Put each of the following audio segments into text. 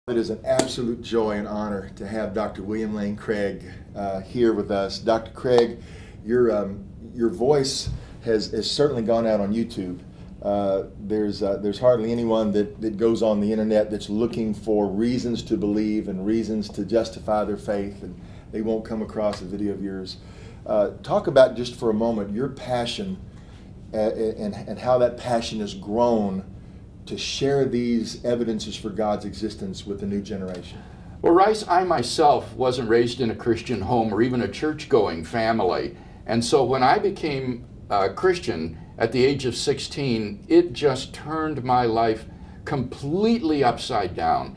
It is an absolute joy and honor to have Dr. William Lane Craig here with us. Dr. Craig, your voice has certainly gone out on YouTube. There's hardly anyone that goes on the internet that's looking for reasons to believe and reasons to justify their faith, and they won't come across a video of yours. Talk about, just for a moment, your passion and how that passion has grown to share these evidences for God's existence with the new generation. Well, Rice, I myself wasn't raised in a Christian home or even a church-going family. And so when I became a Christian at the age of 16, it just turned my life completely upside down.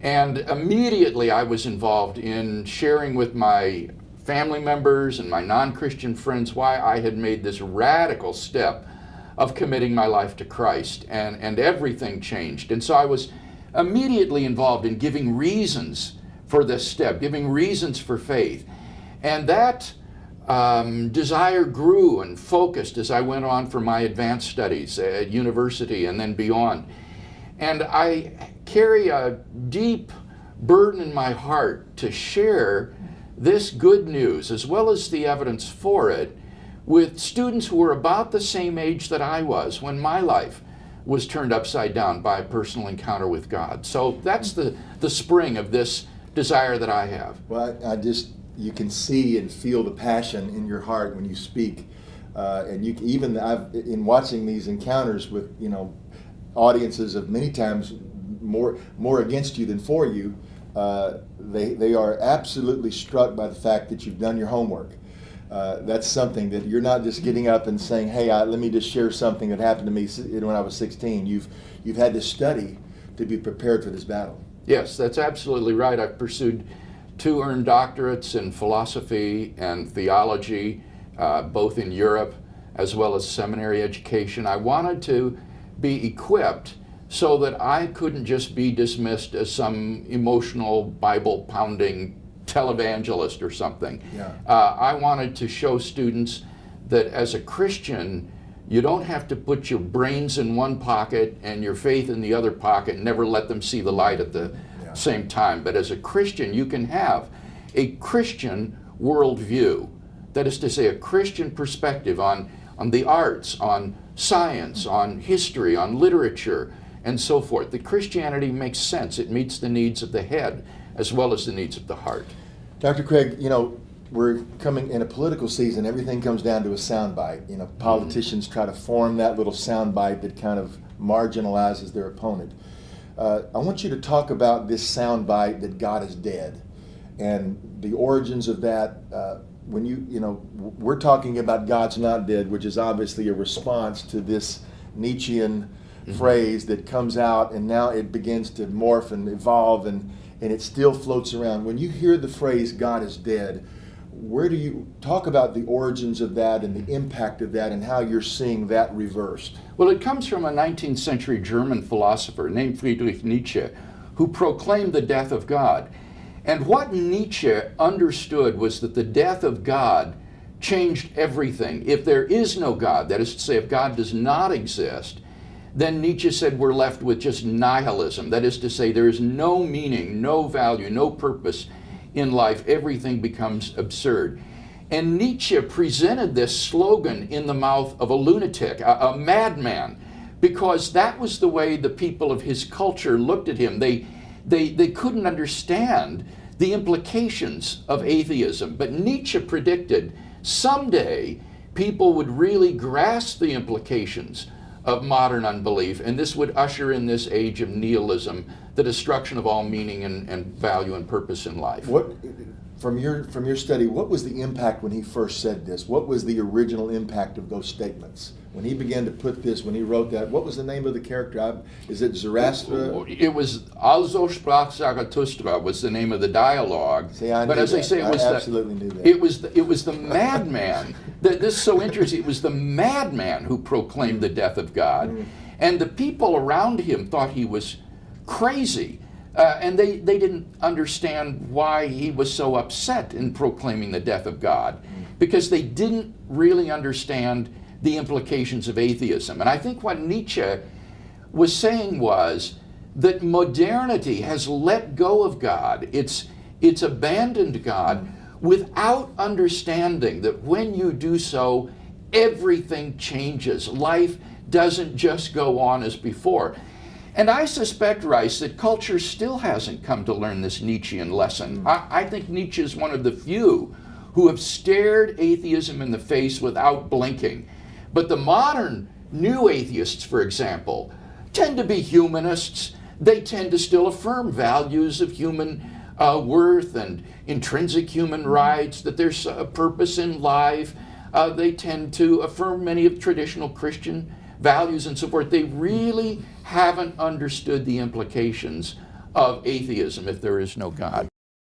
And immediately I was involved in sharing with my family members and my non-Christian friends why I had made this radical step of committing my life to Christ, and everything changed. And so I was immediately involved in giving reasons for this step, giving reasons for faith. And that desire grew and focused as I went on for my advanced studies at university and then beyond. And I carry a deep burden in my heart to share this good news, as well as the evidence for it, with students who were about the same age that I was when my life was turned upside down by a personal encounter with God. So that's the spring of this desire that I have. Well, you can see and feel the passion in your heart when you speak. And you even, in watching these encounters with, audiences of many times more against you than for you, they are absolutely struck by the fact that you've done your homework. That's something that you're not just getting up and saying, hey, let me just share something that happened to me when I was 16. You've had to study to be prepared for this battle. Yes, that's absolutely right. I've pursued 2 earned doctorates in philosophy and theology, both in Europe as well as seminary education. I wanted to be equipped so that I couldn't just be dismissed as some emotional, Bible-pounding televangelist or something. Yeah. I wanted to show students that as a Christian, you don't have to put your brains in one pocket and your faith in the other pocket and never let them see the light at the same time. But as a Christian, you can have a Christian worldview. That is to say, a Christian perspective on the arts, on science, on history, on literature, and so forth. The Christianity makes sense. It meets the needs of the head as well as the needs of the heart. Dr. Craig, we're coming in a political season. Everything comes down to a soundbite. Politicians try to form that little soundbite that kind of marginalizes their opponent. I want you to talk about this soundbite that God is dead and the origins of that. When we're talking about God's not dead, which is obviously a response to this Nietzschean phrase that comes out, and now it begins to morph and evolve, and it still floats around. When you hear the phrase God is dead, where do you talk about the origins of that and the impact of that and how you're seeing that reversed? Well, it comes from a 19th century German philosopher named Friedrich Nietzsche, who proclaimed the death of God. And what Nietzsche understood was that the death of God changed everything. If there is no God, that is to say, if God does not exist, then Nietzsche said we're left with just nihilism. That is to say, there is no meaning, no value, no purpose in life. Everything becomes absurd. And Nietzsche presented this slogan in the mouth of a lunatic, a madman, because that was the way the people of his culture looked at him. They couldn't understand the implications of atheism. But Nietzsche predicted someday people would really grasp the implications of modern unbelief, and this would usher in this age of nihilism, the destruction of all meaning and value and purpose in life. From your study, what was the impact when he first said this? What was the original impact of those statements? When he began to put this, when he wrote that, what was the name of the character? Is it Zoroaster? It was Also sprach Zarathustra was the name of the dialogue. See, I but knew as that. I say, absolutely knew that. It was the madman. This is so interesting. It was the madman who proclaimed the death of God, and the people around him thought he was crazy. And they didn't understand why he was so upset in proclaiming the death of God, because they didn't really understand the implications of atheism. And I think what Nietzsche was saying was that modernity has let go of God. It's abandoned God without understanding that when you do so, everything changes. Life doesn't just go on as before. And I suspect, Rice, that culture still hasn't come to learn this Nietzschean lesson. I think Nietzsche is one of the few who have stared atheism in the face without blinking. But the modern new atheists, for example, tend to be humanists. They tend to still affirm values of human worth and intrinsic human rights, that there's a purpose in life. They tend to affirm many of traditional Christian values and so forth. They really haven't understood the implications of atheism if there is no God.